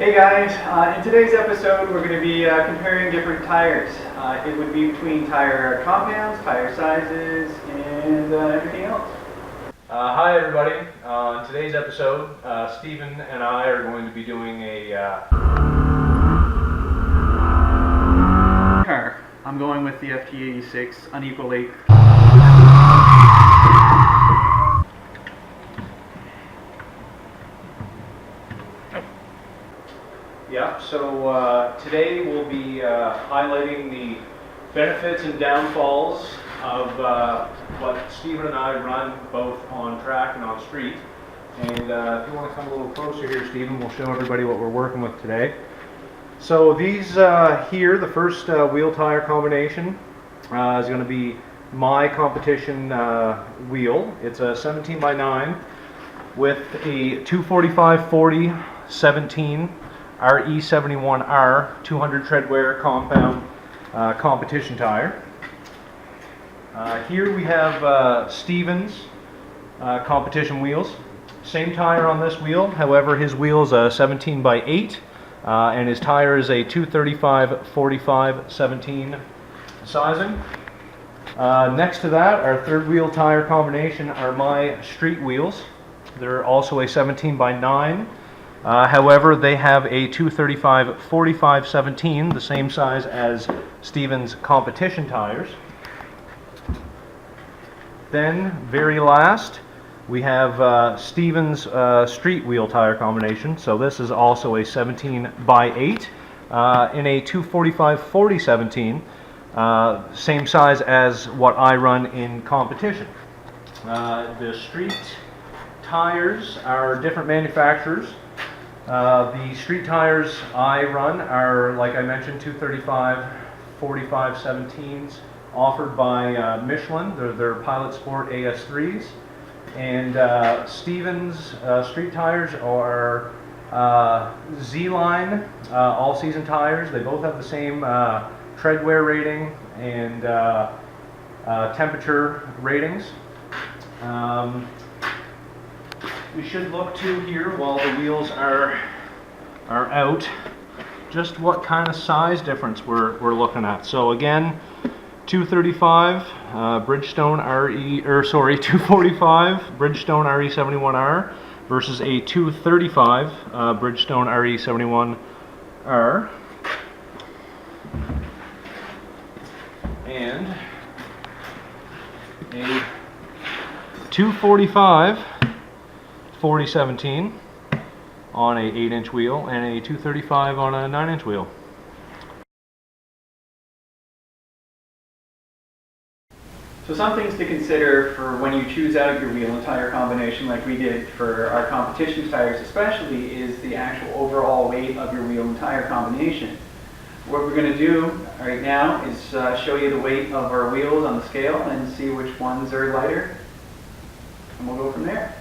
Hey guys, in today's episode we're going to be comparing different tires. It would be between tire compounds, tire sizes, and everything else. Hi everybody. In today's episode, Stephen and I are going to be doing a Car. I'm going with the FT86 unequal 8. Yeah, so today we'll be highlighting the benefits and downfalls of what Stephen and I run both on track and on street. And if you want to come a little closer here, Stephen, we'll show everybody what we're working with today. So these here, the first wheel tire combination is going to be my competition wheel. It's a 17 by 9 with a 245/40/17 RE71R 200 tread wear compound competition tire. Here we have Stephen's competition wheels. Same tire on this wheel, however his wheel is a 17 by 8 and his tire is a 235/45/17 sizing. Next to that, our third wheel tire combination are my street wheels. They're also a 17 by 9. However, they have a 235/45/17, the same size as Stephen's competition tires. Then, very last, we have Stephen's street wheel tire combination. So this is also a 17 by 8 in a 245/40/17, same size as what I run in competition. The street tires are different manufacturers. The street tires I run are, like I mentioned, 235/45/17s offered by Michelin. They're Pilot Sport AS3s. And Stephen's street tires are Z-Line all-season tires. They both have the same tread wear rating and temperature ratings. We should look to here while the wheels are out just what kind of size difference we're looking at. So again, 235 Bridgestone 245 Bridgestone RE71R versus a 235 Bridgestone RE71R, and a 245/40/17 on a 8-inch wheel and a 235 on a 9-inch wheel. So some things to consider for when you choose out your wheel and tire combination like we did for our competition tires especially is the actual overall weight of your wheel and tire combination. What we're going to do right now is show you the weight of our wheels on the scale and see which ones are lighter, and we'll go from there.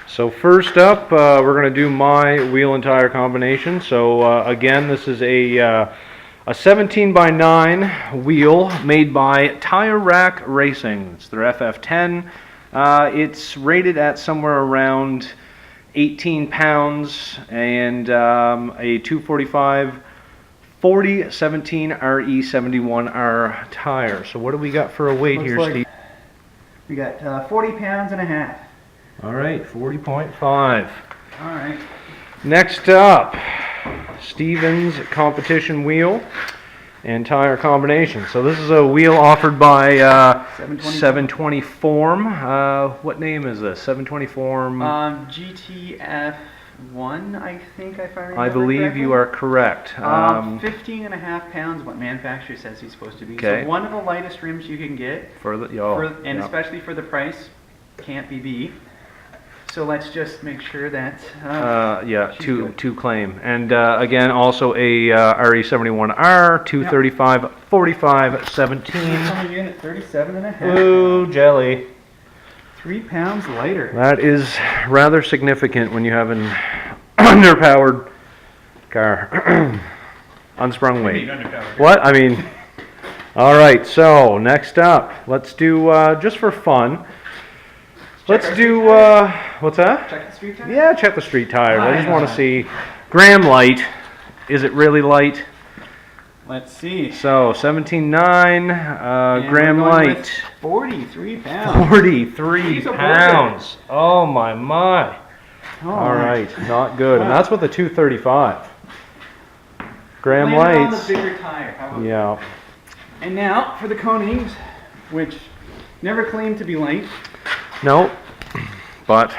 So first up, we're going to do my wheel and tire combination. So again, this is a 17 by 9 wheel made by Tire Rack Racing. It's their FF10. It's rated at somewhere around 18 pounds and a 245/40/17 RE71R tire. So what do we got for a weight here, Steve? We got 40 pounds and a half. All right, 40.5. All right. Next up, Stephen's competition wheel and tire combination. So this is a wheel offered by 720 Form. What name is this? 720 Form? GTF1, I think, if I remember I believe correctly. you are correct. 15 and a half pounds, what manufacturer says he's supposed to be. Okay. So one of the lightest rims you can get, and especially for the price, can't be beat. So let's just make sure that to claim. And again, also a RE71R 235/45/17. Coming in at 37 and a half. Ooh, jelly. 3 pounds lighter. That is rather significant when you have an underpowered car. Unsprung weight. What? I mean, all right, so next up, let's do, just for fun, let's do, what's that? Check the street tire? Yeah, check the street tires. I just want to see Graham light. Is it really light? Let's see. So 17.9 And Graham we're going with light. 43 pounds. 43 He's a pounds. Oh my. All right. right, not good. And that's with the 235. Graham Landed on the lights. bigger tire. How about Yeah. And now for the Konings, which never claimed to be light. Nope. But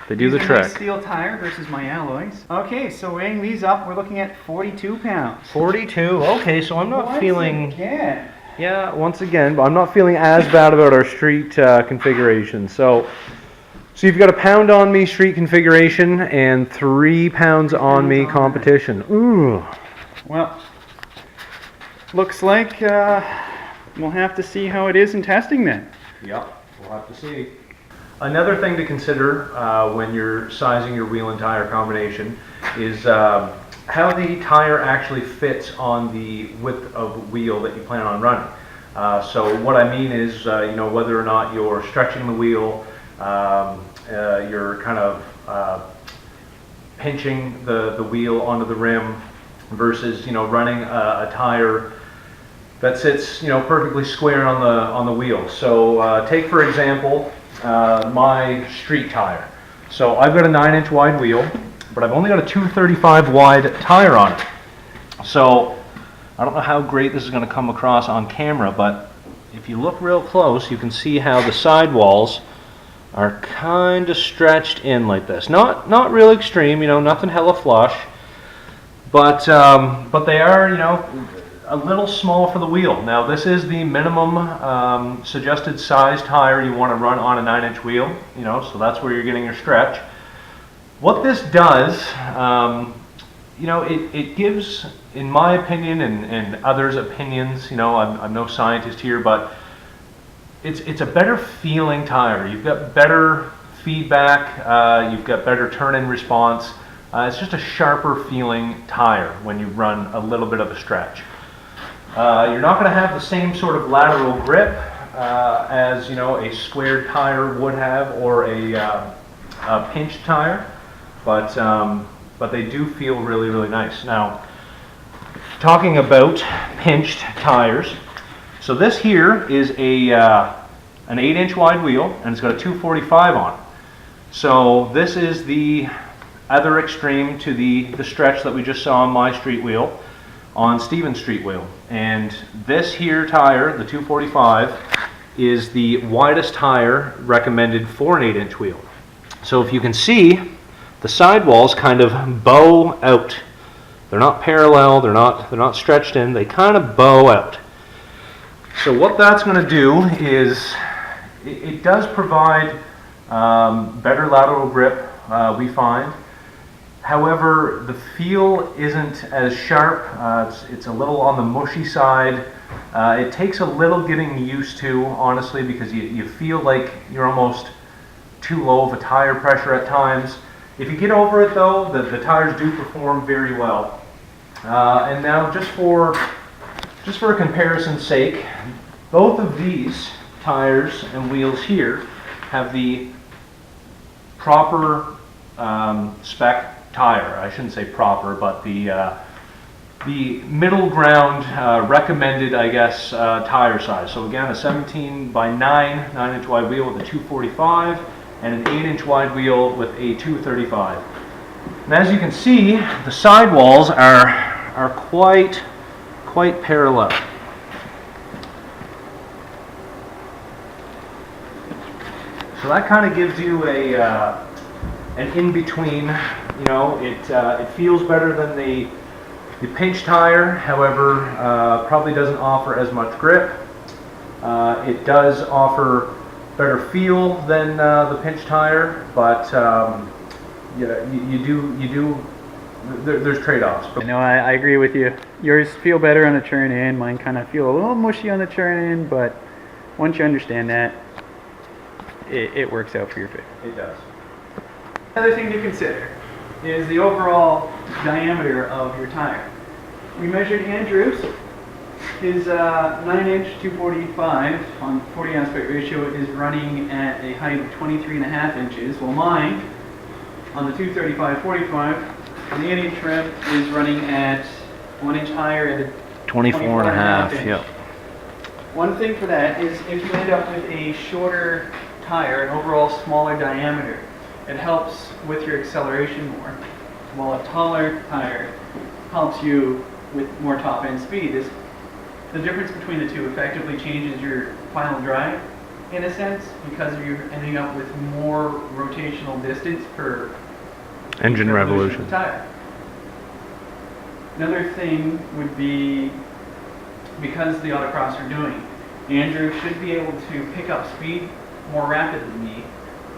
they do the These are my trick. steel tire versus my alloys. Okay, so weighing these up, we're looking at 42 pounds. 42. Okay, so I'm not Once feeling. again. Yeah, once again, but I'm not feeling as bad about our street configuration. So you've got a pound on me street configuration and 3 pounds on me on competition. Ooh. Well, looks like we'll have to see how it is in testing then. Yep, we'll have to see. Another thing to consider when you're sizing your wheel and tire combination is how the tire actually fits on the width of wheel that you plan on running. So what I mean is, whether or not you're stretching the wheel, you're kind of pinching the wheel onto the rim versus, running a tire that sits, perfectly square on the wheel. So take for example my street tire. So I've got a 9-inch wide wheel, but I've only got a 235 wide tire on it. So I don't know how great this is going to come across on camera, but if you look real close, you can see how the sidewalls are kind of stretched in like this. Not real extreme, nothing hella flush, but they are, a little small for the wheel. Now this is the minimum suggested size tire you want to run on a 9-inch wheel, so that's where you're getting your stretch. What this does, it gives, in my opinion and others' opinions, I'm no scientist here, but it's a better feeling tire. You've got better feedback, you've got better turn-in response. It's just a sharper feeling tire when you run a little bit of a stretch. You're not going to have the same sort of lateral grip as a squared tire would have, or a pinched tire, but they do feel really, really nice. Now, talking about pinched tires, so this here is an 8-inch wide wheel, and it's got a 245 on it. So this is the other extreme to the stretch that we just saw on my street wheel, on Stephen's street wheel. And this here tire, the 245, is the widest tire recommended for an 8-inch wheel. So if you can see, the sidewalls kind of bow out. They're not parallel, they're not stretched in, they kind of bow out. So what that's going to do is, it does provide better lateral grip, we find. However, the feel isn't as sharp. It's a little on the mushy side. It takes a little getting used to, honestly, because you feel like you're almost too low of a tire pressure at times. If you get over it though, the tires do perform very well. And now just for a comparison's sake, both of these tires and wheels here have the proper spec tire. I shouldn't say proper, but the middle ground recommended, I guess, tire size. So again, a 17 by 9-inch wide wheel with a 245, and an 8-inch wide wheel with a 235. And as you can see, the sidewalls are quite parallel. So that kind of gives you an in-between. It feels better than the pinch tire, however, probably doesn't offer as much grip. It does offer better feel than the pinch tire, but there's trade-offs. No, I agree with you. Yours feel better on the turn-in, mine kind of feel a little mushy on the turn-in, but once you understand that, it works out for your fit. It does. Another thing to consider is the overall diameter of your tire. We measured Andrew's. His 9-inch 245 on 40 aspect ratio is running at a height of 23.5 inches, while mine on the 235/45 And the 8-inch trim is running at 1 inch higher at a 24 and a half, inch. yeah. One thing for that is if you end up with a shorter tire, an overall smaller diameter, it helps with your acceleration more. While a taller tire helps you with more top end speed. The difference between the two effectively changes your final drive in a sense because you're ending up with more rotational distance per Engine revolution revolution. of the tire. Another thing would be, because the autocross are doing, Andrew should be able to pick up speed more rapidly than me,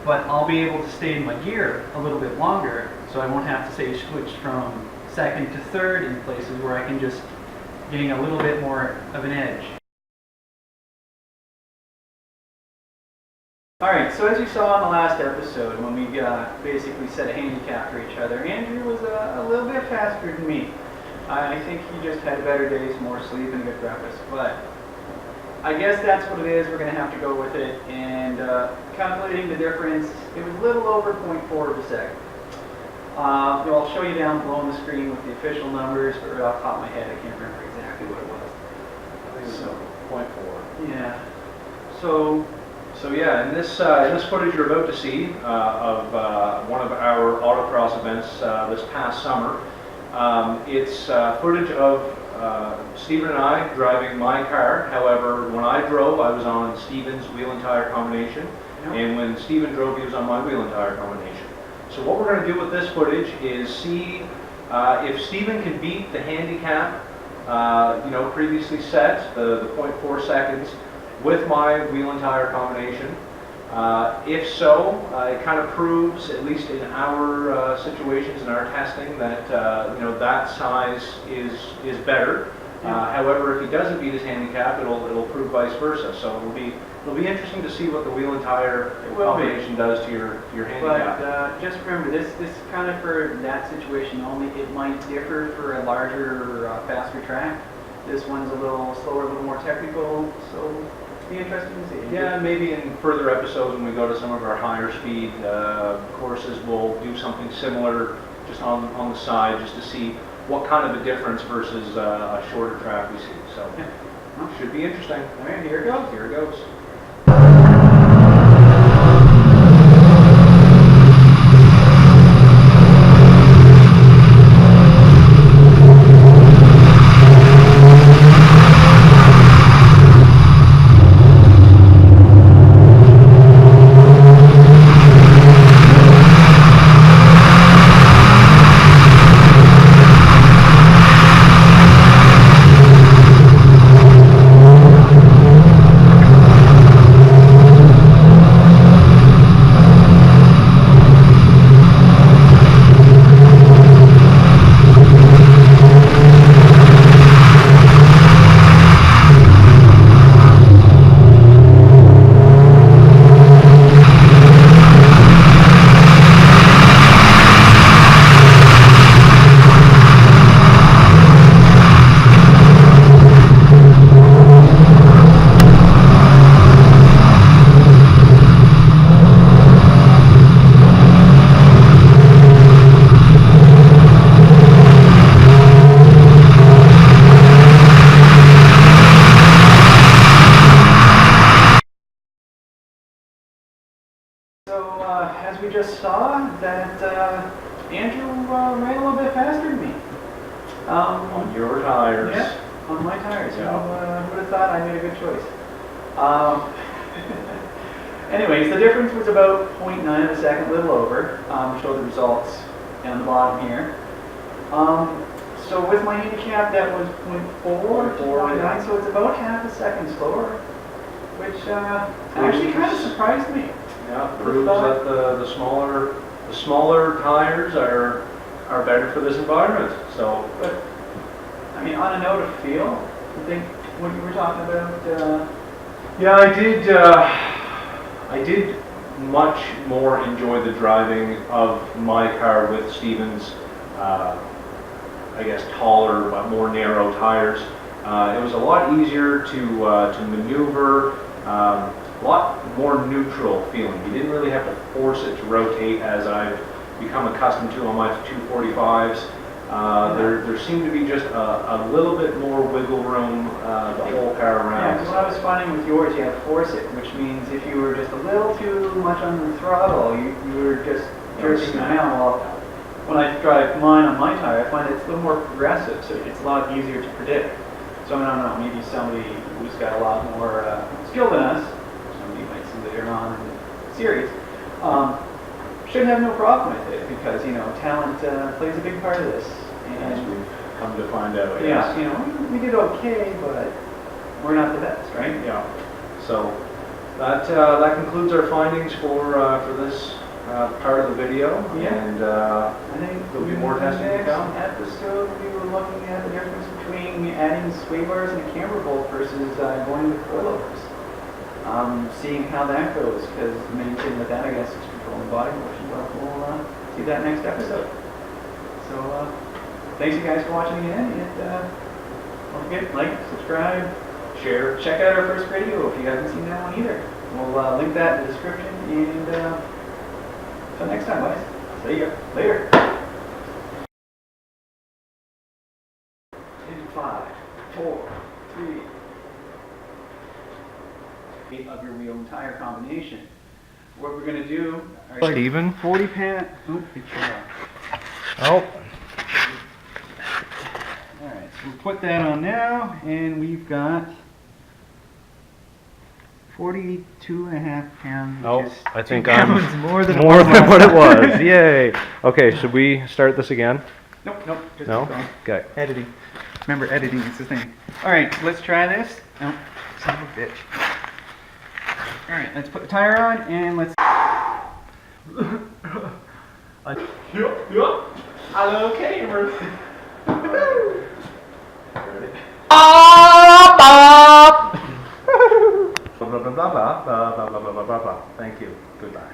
but I'll be able to stay in my gear a little bit longer, so I won't have to say switch from second to third in places where I can just gain a little bit more of an edge. Alright, so as you saw in the last episode when we basically set a handicap for each other, Andrew was a little bit faster than me. I think he just had better days, more sleep, and good breakfast. But I guess that's what it is. We're going to have to go with it. And calculating the difference, it was a little over 0.4 of a second. I'll show you down below on the screen with the official numbers, but right off the top of my head, I can't remember exactly what it was. I think it was 0.4. Yeah. So Yeah, in this footage you're about to see of one of our autocross events this past summer, it's footage of Stephen and I driving my car. However, when I drove, I was on Stephen's wheel and tire combination, and when Stephen drove, he was on my wheel and tire combination. So what we're going to do with this footage is see if Stephen can beat the handicap, previously set, the 0.4 seconds, with my wheel and tire combination. If so, it kind of proves, at least in our situations in our testing, that that size is better. However, if he doesn't beat his handicap, it'll prove vice versa. So it'll be interesting to see what the wheel and tire combination does to your handicap. But just remember, this is kind of for that situation only. It might differ for a larger, faster track. This one's a little slower, a little more technical, so it'll be interesting to see. Yeah, maybe in further episodes when we go to some of our higher speed courses, we'll do something similar just on the side, just to see what kind of a difference versus a shorter track we see. So should be interesting. All right, here it goes. Here it goes. As we just saw, that Andrew ran a little bit faster than me. On your tires. Yeah, on my tires. Yeah. Who would have thought I made a good choice? Anyways, the difference was about 0.9 of a second, a little over. Show the results down the bottom here. So with my handicap, that was 0.4 to 0.9, so it's about half a second slower, which actually kind of surprised me. Yeah, proves that the smaller tires are better for this environment. So, but I mean, on a note of feel, I think what you were talking about. yeah, I did much more enjoy the driving of my car with Stephen's, I guess, taller but more narrow tires. It was a lot easier to maneuver. A lot more neutral feeling. You didn't really have to force it to rotate as I've, become accustomed to on my 245s. There seemed to be just a little bit more wiggle room the whole car Yeah, around. because what I was finding with yours, you have force it, which means if you were just a little too much on the throttle, you were just jerking around. Well, when I drive mine on my tire, I find it's a little more progressive, so it's a lot easier to predict. So I don't know, maybe somebody who's got a lot more skill than us, somebody might see later on in the series, should have no problem with it because, you know, talent plays a big part of this. As And we've come to find out, yeah, yes. you know, we did okay, but we're not the best, right? Yeah. So that concludes our findings for this part of the video. Yeah. And I think There'll be more testing to next come. episode, we were looking at the difference between adding sway bars and a camber bolt versus going with coilovers. Seeing how that goes, because the main thing with that, I guess, is controlling body motion. But we'll see that next episode. So, thanks you guys for watching again, and don't forget, like, subscribe, share, check out our first video if you haven't seen that one either. We'll link that in the description, and until next time, guys. See ya. Later. In 5, 4, 3 of your wheel and tire combination. What we're gonna do? Steven? 40 pan. Oop, good job. Oh. All right, so we'll put that on now, and we've got 42.5 pounds. Oh, which is I think 2 I'm pounds more than more it was than what it last time. was. Yay. Okay, should we start this again? Nope, nope. Just No? keep going. Okay. Editing. Remember, editing is the thing. All right, let's try this. Nope, son of a bitch. All right, let's put the tire on, and let's. Yup. Hello, camera. Blah, blah, blah, blah, blah, blah, blah, blah, blah, blah, blah. Thank you. Goodbye.